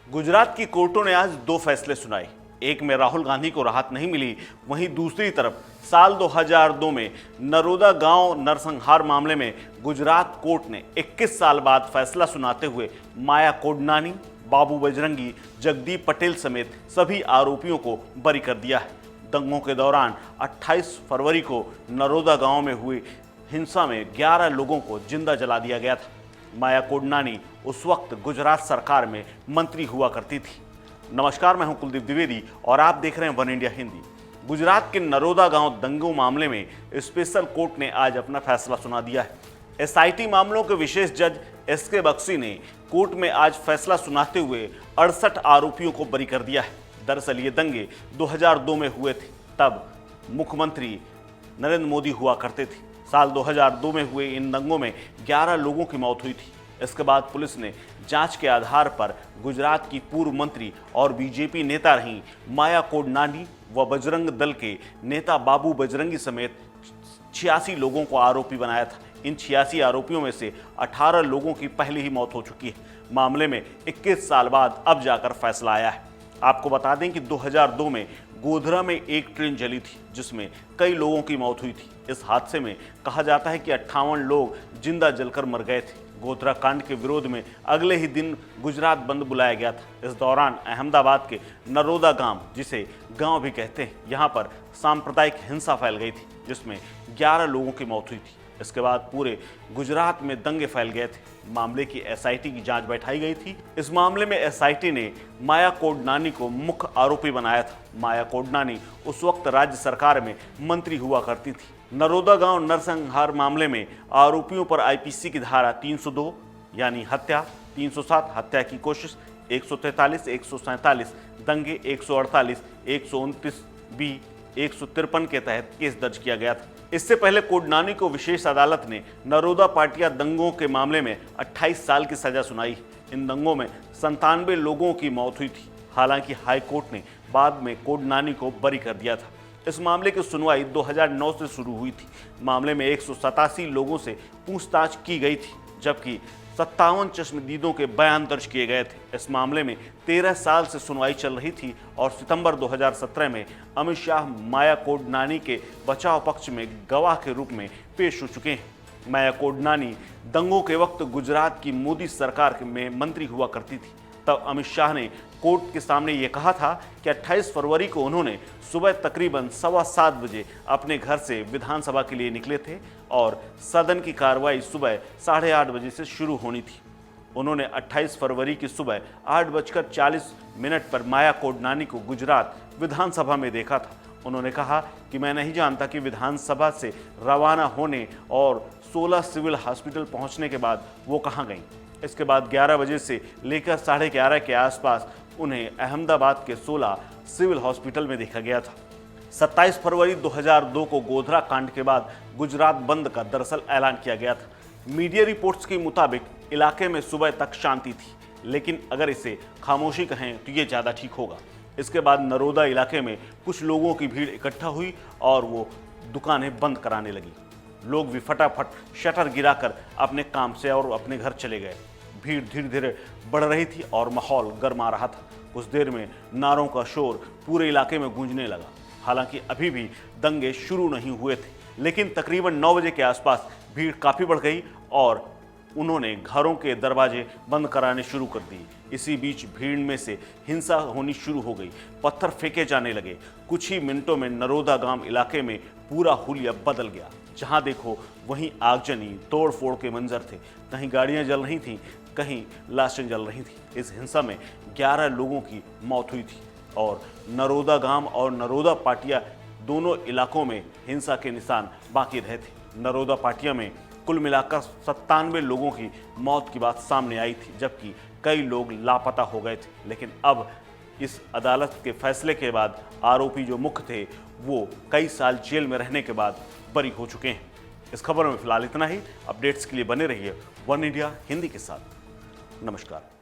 गुजरात की कोर्टों ने आज दो फैसले सुनाए। एक में राहुल गांधी को राहत नहीं मिली, वहीं दूसरी तरफ साल 2002 में नरोदा गांव नरसंहार मामले में गुजरात कोर्ट ने 21 साल बाद फैसला सुनाते हुए माया कोडनानी, बाबू बजरंगी, जगदीप पटेल समेत सभी आरोपियों को बरी कर दिया है। दंगों के दौरान 28 फरवरी को नरोदा गांव में हुई हिंसा में 11 लोगों को जिंदा जला दिया गया था। माया कोडनानी उस वक्त गुजरात सरकार में मंत्री हुआ करती थी। नमस्कार, मैं हूं कुलदीप द्विवेदी और आप देख रहे हैं वन इंडिया हिंदी। गुजरात के नरोदा गांव दंगों मामले में स्पेशल कोर्ट ने आज अपना फैसला सुना दिया है। एसआईटी मामलों के विशेष जज एसके बख्शी ने कोर्ट में आज फैसला सुनाते हुए 68 आरोपियों को बरी कर दिया है। दरअसल ये दंगे 2002 में हुए थे, तब मुख्यमंत्री नरेंद्र मोदी हुआ करते थे। साल 2002 में हुए इन दंगों में 11 लोगों की मौत हुई थी। इसके बाद पुलिस ने जांच के आधार पर गुजरात की पूर्व मंत्री और बीजेपी नेता रही माया कोडनानी व बजरंग दल के नेता बाबू बजरंगी समेत 86 लोगों को आरोपी बनाया था। इन 86 आरोपियों में से 18 लोगों की पहले ही मौत हो चुकी है। मामले में 21 साल बाद अब जाकर फैसला आया है। आपको बता दें कि 2002 में गोधरा में एक ट्रेन जली थी, जिसमें कई लोगों की मौत हुई थी। इस हादसे में कहा जाता है कि 58 लोग जिंदा जलकर मर गए थे। गोधरा कांड के विरोध में अगले ही दिन गुजरात बंद बुलाया गया था। इस दौरान अहमदाबाद के नरोदा गांव, जिसे गांव भी कहते हैं, यहां पर सांप्रदायिक हिंसा फैल गई थी, जिसमें 11 लोगों की मौत हुई थी। इसके बाद पूरे गुजरात में दंगे फैल गए थे। मामले की एसआईटी की जांच बैठाई गई थी। इस मामले में एसआईटी ने माया कोडनानी को मुख्य आरोपी बनाया था। माया कोडनानी उस वक्त राज्य सरकार में मंत्री हुआ करती थी। नरोदा गांव नरसंहार मामले में आरोपियों पर आईपीसी की धारा 302 यानी हत्या, 307 हत्या की कोशिश, 143, 147 दंगे, 148, 129 बी, 153 के तहत केस दर्ज किया गया था। इससे पहले कोडनानी को विशेष अदालत ने नरोदा पाटिया दंगों के मामले में 28 साल की सजा सुनाई। इन दंगों में 97 लोगों की मौत हुई थी। हालांकि हाई कोर्ट ने बाद में कोडनानी को बरी कर दिया था। इस मामले की सुनवाई 2009 से शुरू हुई थी। मामले में 187 लोगों से पूछताछ की गई थी, जबकि 57 चश्मदीदों के बयान दर्ज किए गए थे। इस मामले में 13 साल से सुनवाई चल रही थी और सितंबर 2017 में अमित शाह माया कोडनानी के बचाव पक्ष में गवाह के रूप में पेश हो चुके हैं। माया कोडनानी दंगों के वक्त गुजरात की मोदी सरकार में मंत्री हुआ करती थी। तब अमित शाह ने कोर्ट के सामने ये कहा था कि 28 फरवरी को उन्होंने सुबह तकरीबन 7:15 बजे अपने घर से विधानसभा के लिए निकले थे और सदन की कार्रवाई सुबह 8:30 बजे से शुरू होनी थी। उन्होंने 28 फरवरी की सुबह 8:40 पर माया कोडनानी को गुजरात विधानसभा में देखा था। उन्होंने कहा कि मैं नहीं जानता कि विधानसभा से रवाना होने और 16 सिविल हॉस्पिटल पहुंचने के बाद वो कहाँ गईं। इसके बाद 11 बजे से लेकर 11:30 के आसपास उन्हें अहमदाबाद के 16 सिविल हॉस्पिटल में देखा गया था। 27 फरवरी 2002 को गोधरा कांड के बाद गुजरात बंद का दरअसल ऐलान किया गया था। मीडिया रिपोर्ट्स के मुताबिक इलाके में सुबह तक शांति थी, लेकिन अगर इसे खामोशी कहें तो ये ज़्यादा ठीक होगा। इसके बाद नरोदा इलाके में कुछ लोगों की भीड़ इकट्ठा हुई और वो दुकानें बंद कराने लगी। लोग भी फटाफट शटर गिराकर अपने काम से और अपने घर चले गए। भीड़ धीरे धीरे बढ़ रही थी और माहौल गर्मा रहा था। कुछ देर में नारों का शोर पूरे इलाके में गूंजने लगा। हालांकि अभी भी दंगे शुरू नहीं हुए थे, लेकिन तकरीबन 9 बजे के आसपास भीड़ काफ़ी बढ़ गई और उन्होंने घरों के दरवाजे बंद कराने शुरू कर दिए। इसी बीच भीड़ में से हिंसा होनी शुरू हो गई। पत्थर फेंके जाने लगे। कुछ ही मिनटों में नरोदा गांव इलाके में पूरा हुलिया बदल गया। जहां देखो वहीं आगजनी, तोड़ फोड़ के मंजर थे। कहीं गाड़ियां जल रही थीं, कहीं लाशें जल रही थी। इस हिंसा में 11 लोगों की मौत हुई थी और नरोदा गांव और नरोदा पाटिया दोनों इलाकों में हिंसा के निशान बाकी रहे थे। नरोदा पाटिया में कुल मिलाकर 97 लोगों की मौत की बात सामने आई थी, जबकि कई लोग लापता हो गए थे। लेकिन अब इस अदालत के फैसले के बाद आरोपी जो मुख्य थे वो कई साल जेल में रहने के बाद बरी हो चुके हैं। इस खबर में फिलहाल इतना ही। अपडेट्स के लिए बने रहिए वन इंडिया हिंदी के साथ। नमस्कार।